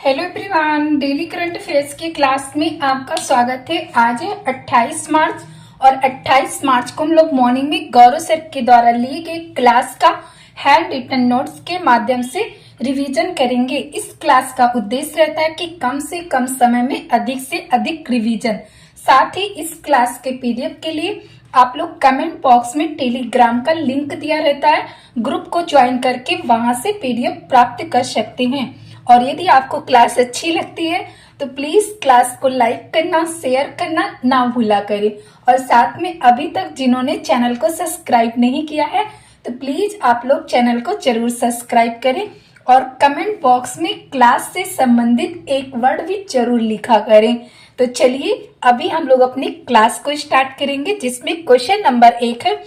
Hello everyone, daily current affairs की class में आपका स्वागत है। आज है 28 मार्च और 28 मार्च को हम लोग मॉर्निंग में गौरव सर के द्वारा लिए गए क्लास का हैंड रिटन नोट्स के माध्यम से रिवीजन करेंगे। इस क्लास का उद्देश्य रहता है कि कम से कम समय में अधिक से अधिक रिवीजन। साथ ही इस क्लास के पीडीएफ के लिए आप लोग कमेंट बॉक्स में टेलीग्राम का लिंक दिया रहता है, ग्रुप को ज्वाइन करके वहां से पीडीएफ प्राप्त कर सकते हैं। और यदि आपको क्लास अच्छी लगती है तो प्लीज क्लास को लाइक करना, शेयर करना ना भूला करें। और साथ में अभी तक जिन्होंने चैनल को सब्सक्राइब नहीं किया है तो प्लीज आप लोग चैनल को जरूर सब्सक्राइब करें और कमेंट बॉक्स में क्लास से संबंधित एक वर्ड भी जरूर लिखा करें। तो चलिए अभी हम लोग अपनी क्लास को स्टार्ट करेंगे, जिसमें क्वेश्चन नंबर 1 है,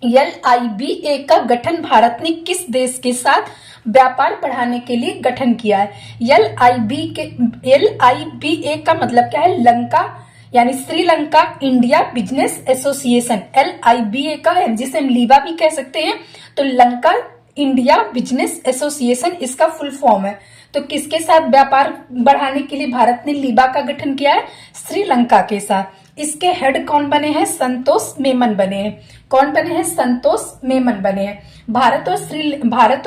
LIBA का गठन भारत ने किस देश के साथ व्यापार बढ़ाने के लिए गठन किया है। LIBA का मतलब क्या है? लंका यानी Sri Lanka India business association. LIBA का है जिसे हम लीबा भी कह सकते हैं, तो लंका इंडिया बिजनेस एसोसिएशन इसका फुल फॉर्म है। तो किसके साथ व्यापार बढ़ाने के लिए भारत ने लीबा का गठन किया है? श्रीलंका के साथ। इसके हेड कौन बने हैं? संतोष मेमन बने हैं। कौन बने हैं? संतोष मेमन बने हैं। भारत और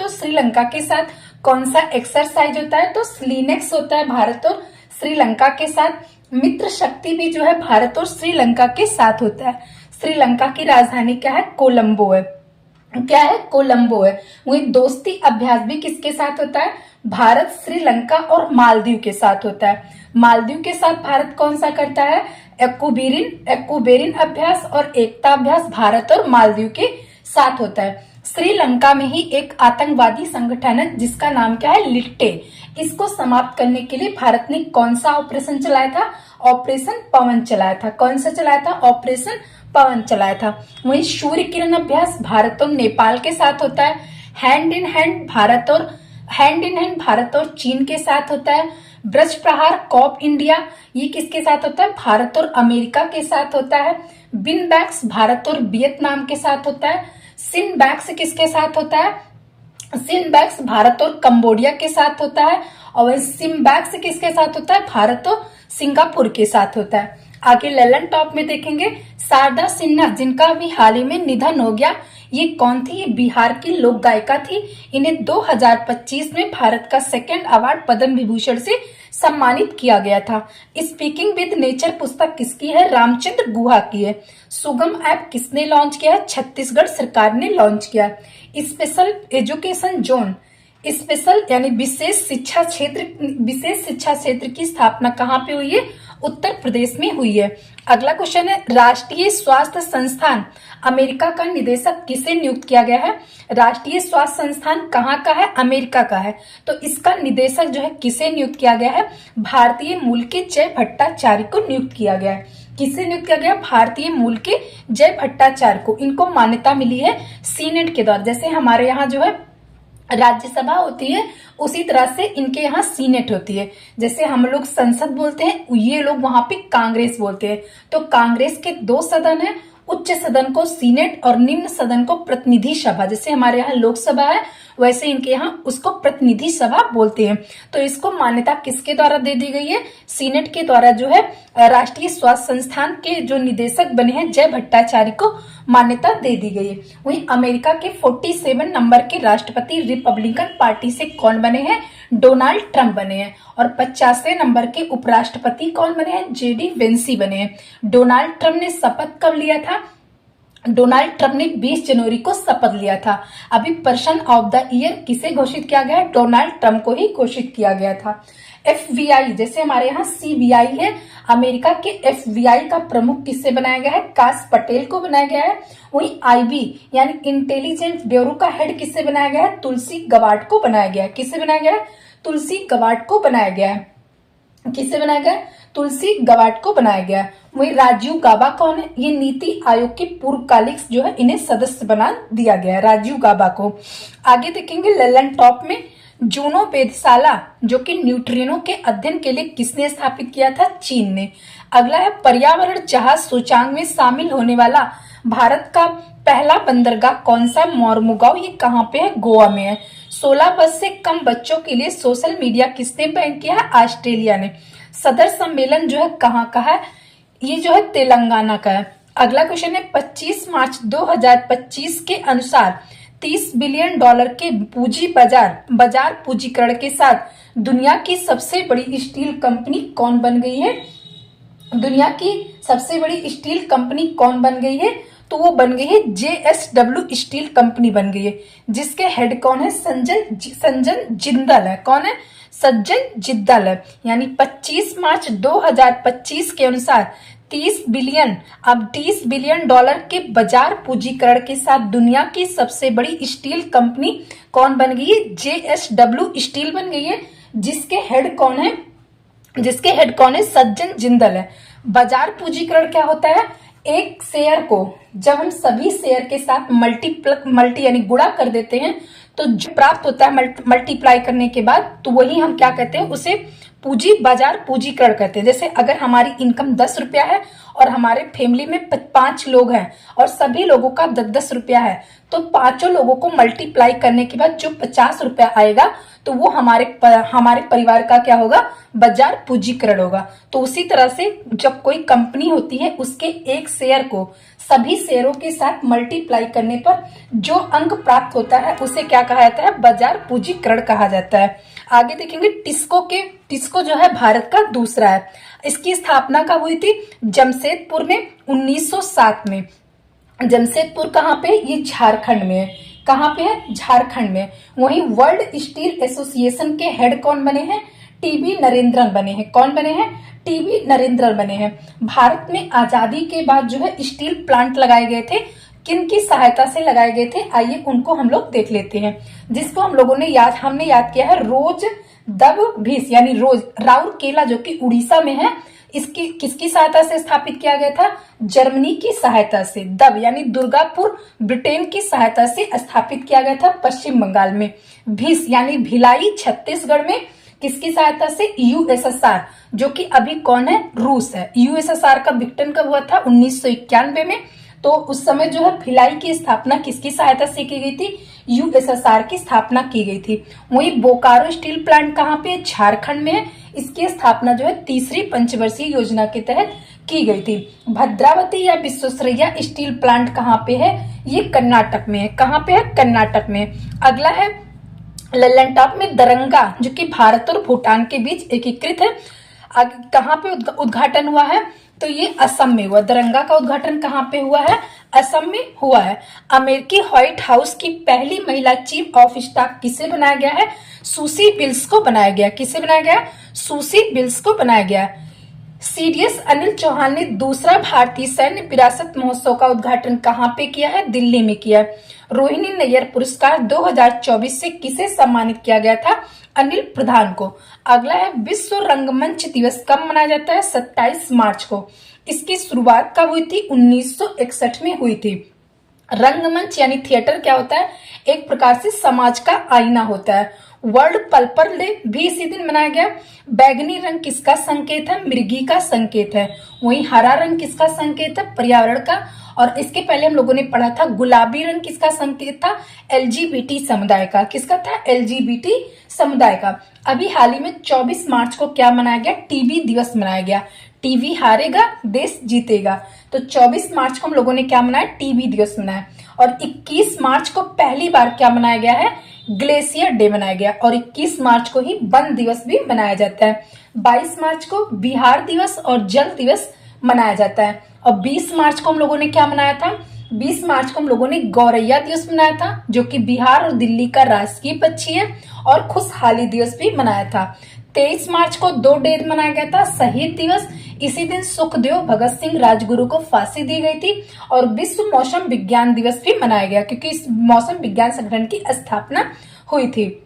श्रीलंका के साथ कौन सा एक्सरसाइज होता है? तो स्लीनेक्स होता है भारत और श्रीलंका के साथ। मित्र शक्ति भी जो है भारत और श्रीलंका के साथ होता है। श्रीलंका की राजधानी क्या है? कोलंबो है। क्या है? कोलंबो है। वही दोस्ती अभ्यास भी किसके साथ होता है? भारत, श्रीलंका और मालदीव के साथ होता है। मालदीव के साथ भारत कौन सा करता है? एक्कुबेरिन अभ्यास और एकता अभ्यास भारत और मालदीव के साथ होता है। श्रीलंका में ही एक आतंकवादी संगठन है जिसका नाम क्या है? लिट्टे। इसको समाप्त करने के लिए भारत ने कौन सा ऑपरेशन चलाया था? ऑपरेशन पवन चलाया था। कौन सा चलाया था? ऑपरेशन पवन चलाया था। वहीं सूर्य किरण अभ्यास भारत और नेपाल के साथ होता है। हैंड इन हैंड भारत और चीन के साथ होता है। ब्रज प्रहार कॉप इंडिया ये किसके साथ होता है? भारत और अमेरिका के साथ होता है। बिन बैक्स भारत और वियतनाम के साथ होता है। सिन बैक्स किसके साथ होता है? सिन बैक्स भारत और कंबोडिया के साथ होता है। और सिम बैक्स किसके साथ होता है? भारत और सिंगापुर के साथ होता है। आगे ललन टॉप में देखेंगे, शारदा सिन्हा जिनका अभी हाल ही में निधन हो गया, ये कौन थी? ये बिहार की लोक गायिका थी। इन्हें 2025 में भारत का सेकंड अवार्ड पद्म विभूषण से सम्मानित किया गया था। स्पीकिंग विद नेचर पुस्तक किसकी है? रामचंद्र गुहा की है। सुगम ऐप किसने लॉन्च किया है? छत्तीसगढ़ सरकार ने लॉन्च किया। स्पेशल एजुकेशन जोन, स्पेशल यानी विशेष शिक्षा क्षेत्र की स्थापना कहाँ पे हुई है? उत्तर प्रदेश में हुई है। अगला क्वेश्चन है, राष्ट्रीय स्वास्थ्य संस्थान अमेरिका का निदेशक किसे नियुक्त किया गया है? राष्ट्रीय स्वास्थ्य संस्थान कहाँ का है? अमेरिका का है। तो इसका निदेशक जो है किसे नियुक्त किया गया है? भारतीय मूल के जय भट्टाचार्य को नियुक्त किया गया है। किसे नियुक्त किया गया? भारतीय मूल के जय भट्टाचार्य को। इनको मान्यता मिली है सीनेट के द्वारा। जैसे हमारे यहाँ जो है राज्यसभा होती है, उसी तरह से इनके यहाँ सीनेट होती है। जैसे हम लोग संसद बोलते हैं, ये लोग वहां पे कांग्रेस बोलते हैं। तो कांग्रेस के 2 सदन है, उच्च सदन को सीनेट और निम्न सदन को प्रतिनिधि सभा। जैसे हमारे यहाँ लोकसभा है, वैसे इनके यहाँ उसको प्रतिनिधि सभा बोलते हैं। तो इसको मान्यता किसके द्वारा दे दी गई है? सीनेट के द्वारा जो है राष्ट्रीय स्वास्थ्य संस्थान के जो निदेशक बने हैं जय भट्टाचार्य को मान्यता दे दी गई है। वहीं अमेरिका के 47 नंबर के राष्ट्रपति रिपब्लिकन पार्टी से कौन बने हैं? डोनाल्ड ट्रंप बने हैं। और 50वें नंबर के उपराष्ट्रपति कौन बने हैं? JD वेंसी बने हैं। डोनाल्ड ट्रंप ने शपथ कब लिया था? डोनाल्ड ट्रंप ने 20 जनवरी को शपथ लिया था। अभी पर्सन ऑफ द ईयर किसे घोषित किया गया है? डोनाल्ड ट्रंप को ही घोषित किया गया था। FBI जैसे हमारे यहाँ CBI है, अमेरिका के FBI का प्रमुख किससे बनाया गया है? काश पटेल को बनाया गया है। वहीं IB यानी इंटेलिजेंस ब्यूरो का हेड किससे बनाया गया है? तुलसी गबार्ड को बनाया गया है। किससे बनाया गया है? तुलसी गबार्ड को बनाया गया है। किससे बनाया गया? तुलसी गबार्ड को बनाया गया। वही राजीव गाबा कौन है? ये नीति आयोग के पूर्वकालिक जो है, इन्हें सदस्य बना दिया गया है, राजीव गाबा को। आगे देखेंगे ललन टॉप में, जूनो वेधशाला जो कि न्यूट्रिनो के अध्ययन के लिए किसने स्थापित किया था? चीन ने। अगला है, पर्यावरण जहाज सूचांक में शामिल होने वाला भारत का पहला बंदरगाह कौन सा? मोरमुगांव। ये कहाँ पे है? गोवा में है। 16 वर्ष से कम बच्चों के लिए सोशल मीडिया किसने बैन किया है? ऑस्ट्रेलिया ने। सदर सम्मेलन जो है कहाँ का है? ये जो है तेलंगाना का है। अगला क्वेश्चन है 25 मार्च 2025 के अनुसार 30 बिलियन डॉलर के पूंजी बाजार पूंजीकरण के साथ दुनिया की सबसे बड़ी स्टील कंपनी कौन बन गई है? दुनिया की सबसे बड़ी स्टील कंपनी कौन बन गई है? तो वो बन गई है JSW स्टील कंपनी बन गई है, जिसके हेड कौन है? सज्जन जिंदल है। कौन है? सज्जन जिंदल है। यानी 25 मार्च 2025 के अनुसार 30 बिलियन डॉलर के बाजार पूंजीकरण के साथ दुनिया की सबसे बड़ी स्टील कंपनी कौन बन गई है? JSW स्टील बन गई है, जिसके हेड कौन है? सज्जन जिंदल है। बाजार पूंजीकरण क्या होता है? एक शेयर को जब हम सभी शेयर के साथ मल्टी यानी गुणा कर देते हैं तो जो प्राप्त होता है मल्टीप्लाई करने के बाद, तो वही हम क्या कहते हैं? उसे बाजार पूंजीकरण कहते हैं। जैसे अगर हमारी इनकम 10 रुपया है और हमारे फैमिली में 5 लोग हैं और सभी लोगों का 10-10 रुपया है, तो पांचों लोगों को मल्टीप्लाई करने के बाद जो 50 रुपया आएगा तो वो हमारे परिवार का क्या होगा? बाजार पूंजीकरण होगा। तो उसी तरह से जब कोई कंपनी होती है उसके एक शेयर को सभी शेयरों के साथ मल्टीप्लाई करने पर जो अंक प्राप्त होता है उसे क्या कहा जाता है? बाजार पूंजीकरण कहा जाता है। आगे देखेंगे टिस्को जो है भारत का दूसरा है। इसकी स्थापना कब हुई थी? जमशेदपुर में 1907 में। जमशेदपुर कहाँ पे? ये झारखंड में है। कहाँ पे है? झारखंड में। वहीं वर्ल्ड स्टील एसोसिएशन के हेड कौन बने हैं? टीबी नरेंद्रन बने हैं। कौन बने हैं? टीबी नरेंद्रन बने हैं। भारत में आजादी के बाद जो है स्टील प्लांट लगाए गए थे, किन की सहायता से लगाए गए थे? आइए उनको हम लोग देख लेते हैं, जिसको हमने याद किया है रोज दब भीस यानी राउरकेला जो कि उड़ीसा में है। इसकी किसकी सहायता से स्थापित किया गया था? जर्मनी की सहायता से। दब यानी दुर्गापुर ब्रिटेन की सहायता से स्थापित किया गया था पश्चिम बंगाल में। भीस यानी भिलाई छत्तीसगढ़ में किसकी सहायता से? USSR, जो कि अभी कौन है? रूस है। USSR का विघटन कब हुआ था? 1991 में। तो उस समय जो है भिलाई की स्थापना किसकी सहायता से की गई थी? USSR की स्थापना की गई थी। वहीं बोकारो स्टील प्लांट कहाँ पे? झारखंड में है। इसकी स्थापना जो है तीसरी पंचवर्षीय योजना के तहत की गई थी। भद्रावती या विश्वेश्वरैया स्टील प्लांट कहाँ पे है? ये कर्नाटक में है। कहाँ पे है? कर्नाटक में। अगला है लल्लनटॉप में दरंगा, जो कि भारत और भूटान के बीच एकीकृत है। कहाँ पे उद्घाटन हुआ है? तो ये असम में हुआ। दरंगा का उद्घाटन कहाँ पे हुआ है? असम में हुआ है। अमेरिकी व्हाइट हाउस की पहली महिला चीफ ऑफ स्टाफ किसे बनाया गया है? सूसी बिल्स को बनाया गया। किसे बनाया गया? सूसी बिल्स को बनाया गया। CDS अनिल चौहान ने दूसरा भारतीय सैन्य विरासत महोत्सव का उद्घाटन कहाँ पे किया है? दिल्ली में किया। रोहिणी नैयर पुरस्कार 2024 से किसे सम्मानित किया गया था? अनिल प्रधान को। अगला है विश्व रंगमंच दिवस कब मनाया जाता है? 27 मार्च को। इसकी शुरुआत कब हुई थी? 1961 में हुई थी। रंगमंच यानी थिएटर क्या होता है? एक प्रकार से समाज का आईना होता है। वर्ल्ड पल्पर डे भी इसी दिन मनाया गया। बैगनी रंग किसका संकेत है? मृगी का संकेत है। वहीं हरा रंग किसका संकेत है? पर्यावरण का। और इसके पहले हम लोगों ने पढ़ा था गुलाबी रंग किसका संकेत था? LGBT समुदाय का। किसका था? LGBT समुदाय का। अभी हाल ही में 24 मार्च को क्या मनाया गया? टीबी दिवस मनाया गया। टीबी हारेगा देश जीतेगा। तो 24 मार्च को हम लोगों ने क्या मनाया? टीबी दिवस मनाया। और 21 मार्च को पहली बार क्या मनाया गया है? ग्लेशियर डे मनाया गया। और 21 मार्च को ही वन दिवस भी मनाया जाता है। 22 मार्च को बिहार दिवस और जल दिवस मनाया जाता है। और 20 मार्च को हम लोगों ने क्या मनाया था? 20 मार्च को हम लोगों ने गौरैया दिवस मनाया था, जो कि बिहार और दिल्ली का राष्ट्रीय पक्षी है। और खुशहाली दिवस भी मनाया था। 23 मार्च को 2 डेज मनाया गया था। शहीद दिवस, इसी दिन सुखदेव भगत सिंह राजगुरु को फांसी दी गई थी। और विश्व मौसम विज्ञान दिवस भी मनाया गया, क्योंकि इस मौसम विज्ञान संगठन की स्थापना हुई थी।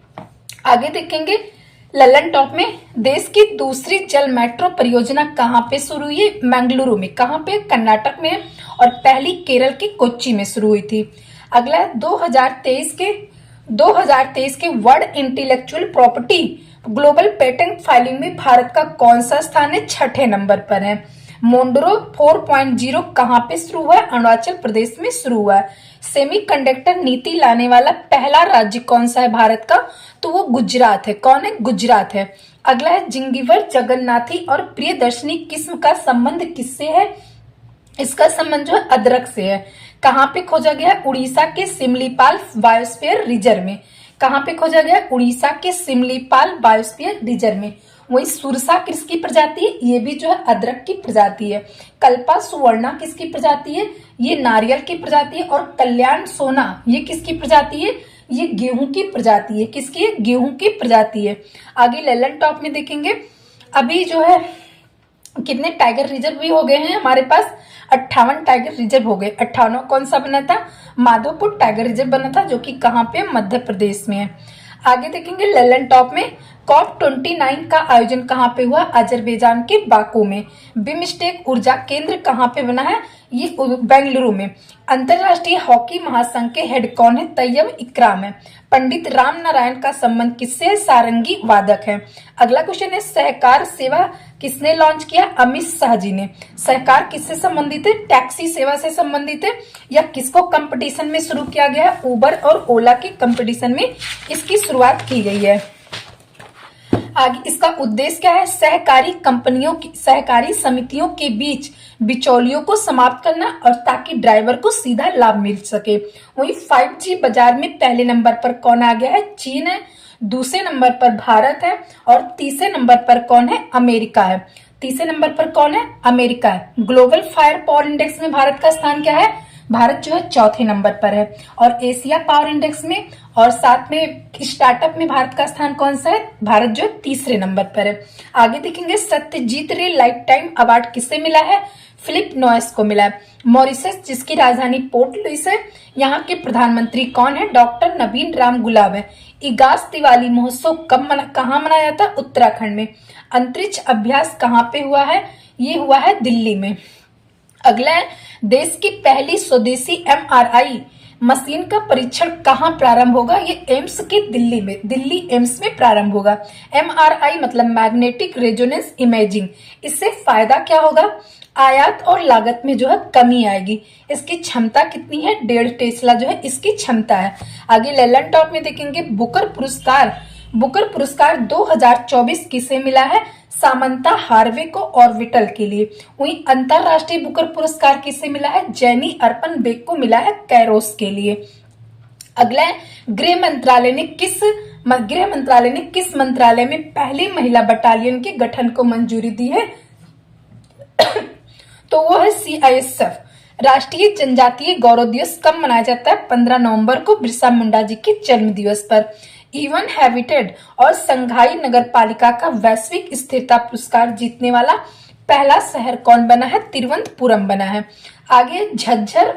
आगे देखेंगे लल्लन टॉप में देश की दूसरी जल मेट्रो परियोजना कहाँ पे शुरू हुई है? मंगलुरु में। कहाँ पे? कर्नाटक में। और पहली केरल के कोच्चि में शुरू हुई थी। अगला 2023 के world intellectual property global patent filing में भारत का कौन सा स्थान है? 6ठे नंबर पर है। मोन्ड्रो 4.0 कहाँ पे शुरू हुआ है? अरुणाचल प्रदेश में शुरू हुआ है। सेमीकंडक्टर नीति लाने वाला पहला राज्य कौन सा है भारत का? तो वो गुजरात है। कौन है? गुजरात है। अगला है जिंगीवर जगन्नाथी और प्रियदर्शनी किस्म का संबंध किससे है? इसका संबंध जो है अदरक से है। कहाँ पे खोजा गया है? उड़ीसा के सिमलीपाल बायोस्फीयर रिजर्व में। कहाँ पे खोजा गया है? उड़ीसा के सिमलीपाल बायोस्फीयर रिजर्व में। वही सुरसा किसकी प्रजाति है? ये भी जो है अदरक की प्रजाति है। कल्पा सुवर्णा किसकी प्रजाति है? ये नारियल की प्रजाति है। और कल्याण सोना ये किसकी प्रजाति है? ये गेहूं की प्रजाति है। किसकी है? गेहूं की प्रजाति है। आगे लेलन टॉप में देखेंगे, अभी जो है कितने टाइगर रिजर्व भी हो गए हैं हमारे पास? 58 टाइगर रिजर्व हो गए। 58 कौन सा बना था? माधोपुर टाइगर रिजर्व बना था, जो कि कहाँ पे? मध्य प्रदेश में है। आगे देखेंगे लेलन टॉप में, COP29 का आयोजन कहाँ पे हुआ? अजरबैजान के बाकू में। बिमस्टेक ऊर्जा केंद्र कहाँ पे बना है? ये बेंगलुरु में। अंतरराष्ट्रीय हॉकी महासंघ के हेड कौन है? तैयब इकराम है। पंडित राम नारायण का संबंध किससे है? सारंगी वादक है। अगला क्वेश्चन है, सहकार सेवा किसने लॉन्च किया? अमित शाह जी ने। सहकार किससे संबंधित है? टैक्सी सेवा से संबंधित है। या किसको कंपटीशन में शुरू किया गया है? उबर और ओला के कंपटीशन में इसकी शुरुआत की गई है। आगे इसका उद्देश्य क्या है? सहकारी कंपनियों की, सहकारी समितियों के बीच बिचौलियों को समाप्त करना और ताकि ड्राइवर को सीधा लाभ मिल सके। वही 5G बाजार में पहले नंबर पर कौन आ गया है? चीन है। दूसरे नंबर पर भारत है। और तीसरे नंबर पर कौन है? अमेरिका है। तीसरे नंबर पर कौन है? अमेरिका है। ग्लोबल फायर पावर इंडेक्स में भारत का स्थान क्या है? भारत जो है चौथे नंबर पर है। और एशिया पावर इंडेक्स में और साथ में स्टार्टअप में भारत का स्थान कौन सा है? भारत जो तीसरे नंबर पर है। आगे देखेंगे, सत्यजीत रे लाइफ टाइम अवार्ड किससे मिला है? फिलिप नोएस को मिला है। मॉरिशस जिसकी राजधानी पोर्ट लुइस है, यहाँ के प्रधानमंत्री कौन है? डॉक्टर नवीन राम गुलाब है। इगास दिवाली महोत्सव कहाँ मनाया जाता है? उत्तराखंड में। अंतरिक्ष अभ्यास कहाँ पे हुआ है? ये हुआ है दिल्ली में। अगला है, देश की पहली स्वदेशी MRI मशीन का परीक्षण कहाँ प्रारंभ होगा? ये एम्स के दिल्ली में, दिल्ली एम्स में प्रारंभ होगा। MRI मतलब मैग्नेटिक रेजोनेंस इमेजिंग। इससे फायदा क्या होगा? आयात और लागत में जो है कमी आएगी। इसकी क्षमता कितनी है? 1.5 टेस्ला जो है इसकी क्षमता है। आगे लेलन टॉप में देखेंगे, बुकर पुरस्कार 2024 किसे मिला है? सामंता हार्वे को ऑर्बिटल के लिए। वहीं अंतरराष्ट्रीय बुकर पुरस्कार किसे मिला है? जेनी अर्पन बेक को मिला है कैरोस के लिए। अगला है, गृह मंत्रालय ने किस मंत्रालय में पहली महिला बटालियन के गठन को मंजूरी दी है? तो वो है CISF। राष्ट्रीय जनजातीय गौरव दिवस कब मनाया जाता है? 15 नवंबर को बिरसा मुंडा जी के जन्म दिवस पर। इवन हैबिटेट और संघाई नगरपालिका का वैश्विक स्थिरता पुरस्कार जीतने वाला पहला शहर कौन बना है? तिरुवनंतपुरम बना है। आगे झज्जर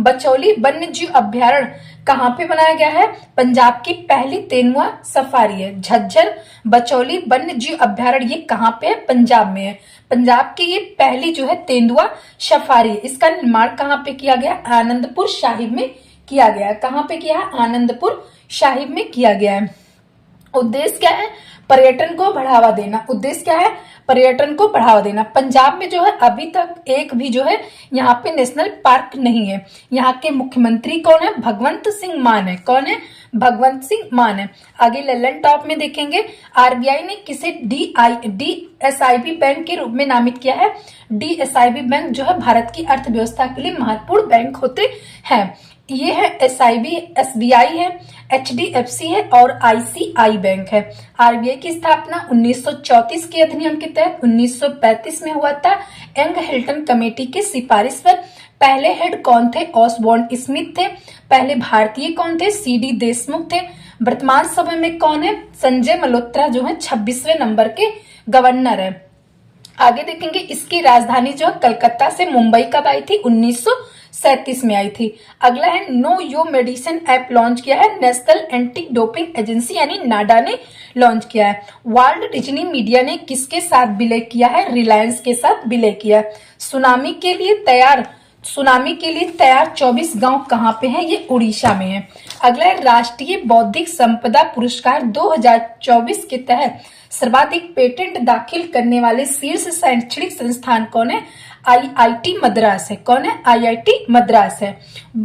बचौली वन्य जीव अभ्यारण्य कहाँ पे बनाया गया है? पंजाब की पहली तेंदुआ सफारी है। झज्जर बचौली वन्य जीव अभ्यारण्य ये कहाँ पे है? पंजाब में है। पंजाब की ये पहली जो है तेंदुआ सफारी है। इसका निर्माण कहाँ पे किया गया? आनंदपुर साहिब में किया गया है। कहाँ पे किया है? आनंदपुर साहिब में किया गया है। उद्देश्य क्या है? पर्यटन को बढ़ावा देना। उद्देश्य क्या है? पर्यटन को बढ़ावा देना। पंजाब में जो है अभी तक एक भी जो है यहाँ पे नेशनल पार्क नहीं है। यहाँ के मुख्यमंत्री कौन है? भगवंत सिंह मान है। कौन है? भगवंत सिंह मान है। आगे लेलन टॉप में देखेंगे, RBI ने किसे DSIB बैंक के रूप में नामित किया है? DSIB बैंक जो है भारत की अर्थव्यवस्था के लिए महत्वपूर्ण बैंक होते हैं। ये है SIB, SBI है, HDFC है और ICI बैंक है। RBI की स्थापना 1934 के अधिनियम के तहत 1935 में हुआ था। यंग हिल्टन कमेटी की सिफारिश पर। पहले हेड कौन थे? ऑसबॉर्न स्मिथ थे। पहले भारतीय कौन थे? CD देशमुख थे। वर्तमान समय में कौन है? संजय मल्होत्रा जो है 26वें नंबर के गवर्नर है। आगे देखेंगे, इसकी राजधानी जो है कलकत्ता से मुंबई कब आई थी? 1937 में आई थी। अगला है, नो यो मेडिसिन ऐप लॉन्च किया है नेशनल एंटी डोपिंग एजेंसी यानी नाडा ने लॉन्च किया है। वर्ल्ड डिज्नी मीडिया ने किसके साथ विलय किया है? रिलायंस के साथ विलय किया है। सुनामी के लिए तैयार सुनामी के लिए तैयार 24 गांव कहां पे हैं? ये उड़ीसा में है। अगला है राष्ट्रीय बौद्धिक संपदा पुरस्कार 2024 के तहत सर्वाधिक पेटेंट दाखिल करने वाले शीर्ष शैक्षणिक संस्थान कौन है? आईआईटी मद्रास है। कौन है? आईआईटी मद्रास है।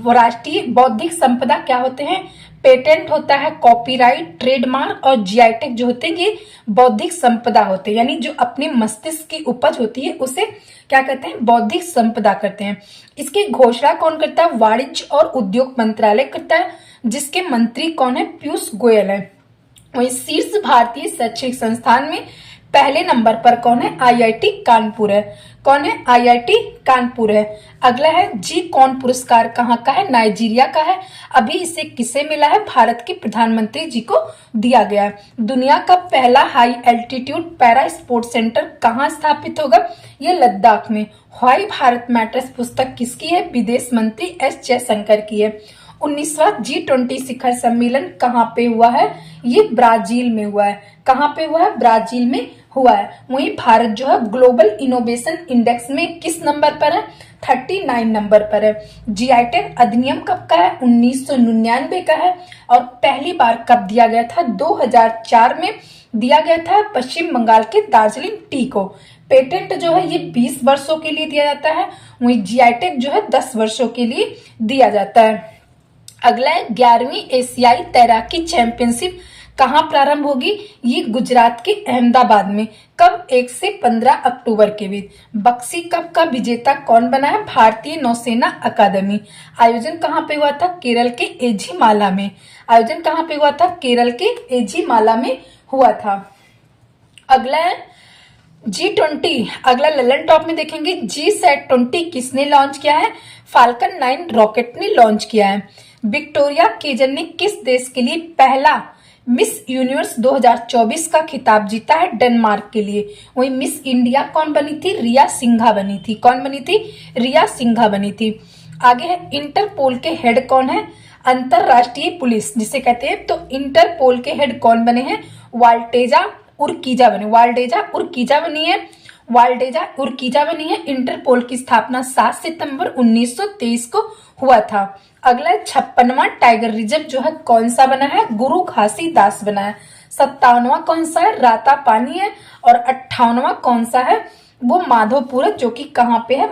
राष्ट्रीय बौद्धिक संपदा क्या होते हैं? पेटेंट होता है, कॉपीराइट, ट्रेडमार्क और जीआई टैग जो होते हैं ये बौद्धिक संपदा होते हैं, यानी जो अपने मस्तिष्क की उपज होती है उसे क्या कहते हैं? बौद्धिक संपदा करते हैं। इसकी घोषणा कौन करता है? वाणिज्य और उद्योग मंत्रालय करता है, जिसके मंत्री कौन है? पीयूष गोयल है। वही शीर्ष भारतीय शैक्षिक संस्थान में पहले नंबर पर कौन है? आईआईटी कानपुर है। कौन है? आईआईटी कानपुर है। अगला है जी कौन पुरस्कार कहाँ का है? नाइजीरिया का है। अभी इसे किसे मिला है? भारत के प्रधानमंत्री जी को दिया गया है। दुनिया का पहला high altitude para sport centre कहाँ स्थापित होगा? ये लद्दाख में। व्हाई भारत मैटर्स पुस्तक किसकी है? विदेश मंत्री एस जयशंकर की है। 19वां G20 शिखर सम्मेलन कहाँ पे हुआ है? ये ब्राजील में हुआ है। कहाँ पे हुआ है? ब्राजील में हुआ है। वहीं भारत जो है ग्लोबल इनोवेशन इंडेक्स में किस नंबर पर है? 39 नंबर पर है। जीआई टैग अधिनियम कब का है? 1999 का है। और पहली बार कब दिया गया था? 2004 में दिया गया था पश्चिम बंगाल के दार्जिलिंग टी को। पेटेंट जो है ये 20 वर्षों के लिए दिया जाता है। वहीं जीआई टैग जो है 10 वर्षों के लिए दिया जाता है। अगला है 11वीं एशियाई तैराकी चैंपियनशिप कहाँ प्रारंभ होगी? ये गुजरात के अहमदाबाद में। कब? 1 से 15 अक्टूबर के बीच। बक्सी कप का विजेता कौन बना है? भारतीय नौसेना अकादमी। आयोजन कहाँ पे हुआ था? केरल के एझीमाला में। आयोजन कहाँ पे हुआ था? केरल के एझीमाला में हुआ था। अगला है G20। अगला ललन टॉप में देखेंगे G-SAT-20 किसने लॉन्च किया है? फाल्कन 9 रॉकेट ने लॉन्च किया है। विक्टोरिया केजन ने किस देश के लिए पहला मिस यूनिवर्स 2024 का खिताब जीता है? डेनमार्क के लिए। वही मिस इंडिया कौन बनी थी? रिया सिंघा बनी थी। कौन बनी थी? रिया सिंघा बनी थी। आगे है इंटरपोल के हेड कौन है? अंतरराष्ट्रीय पुलिस जिसे कहते हैं। तो इंटरपोल के हेड कौन बने हैं? वाल्टेजा उर्किजा बने। वाल्डेजा उर्किजा बनी है। वाल्डेजा उर्किजा बनी है। इंटरपोल की स्थापना 7 सितंबर 1923 को हुआ था। अगला 56वां टाइगर रिजर्व जो है कौन सा बना है? गुरु घासीदास बना है। 57वां कौन सा है? रातापानी है। और 58वां कौन सा है? वो माधोपुर जो कि कहाँ पे है?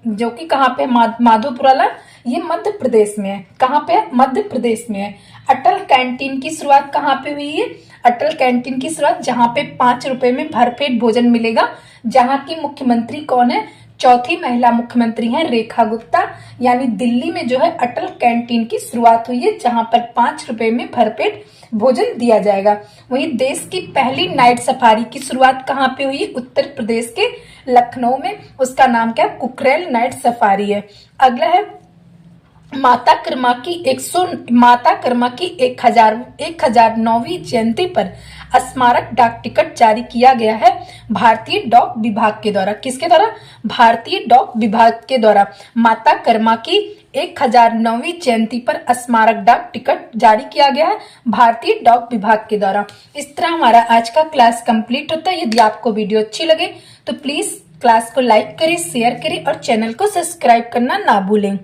जो कि कहाँ पे? माधोपुर वाला ये मध्य प्रदेश में है। कहाँ पे है? मध्य प्रदेश में है। अटल कैंटीन की शुरुआत कहाँ पे हुई है? अटल कैंटीन की शुरुआत जहाँ पे 5 रुपए में भरपेट भोजन मिलेगा। जहाँ की मुख्यमंत्री कौन है? चौथी महिला मुख्यमंत्री हैं रेखा गुप्ता। यानी दिल्ली में जो है अटल कैंटीन की शुरुआत हुई है, जहां पर 5 रुपए में भरपेट भोजन दिया जाएगा। वहीं देश की पहली नाइट सफारी की शुरुआत कहाँ पे हुई? उत्तर प्रदेश के लखनऊ में। उसका नाम क्या है? कुकरेल नाइट सफारी है। अगला है माता कर्मा की 1009वीं जयंती पर स्मारक डाक टिकट जारी किया गया है भारतीय डाक विभाग के द्वारा। किसके द्वारा? भारतीय डाक विभाग के द्वारा माता कर्मा की 1009वीं जयंती पर स्मारक डाक टिकट जारी किया गया है भारतीय डाक विभाग के द्वारा। इस तरह हमारा आज का क्लास कंप्लीट होता है। यदि आपको वीडियो अच्छी लगे तो प्लीज क्लास को लाइक करें, शेयर करें और चैनल को सब्सक्राइब करना ना भूलें।